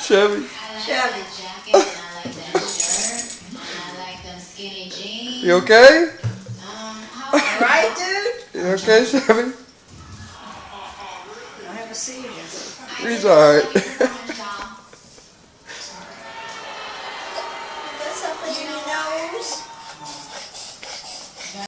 Chevy. Chevy. You okay? Right, dude? You okay, Chevy? I have a seizure. He's alright.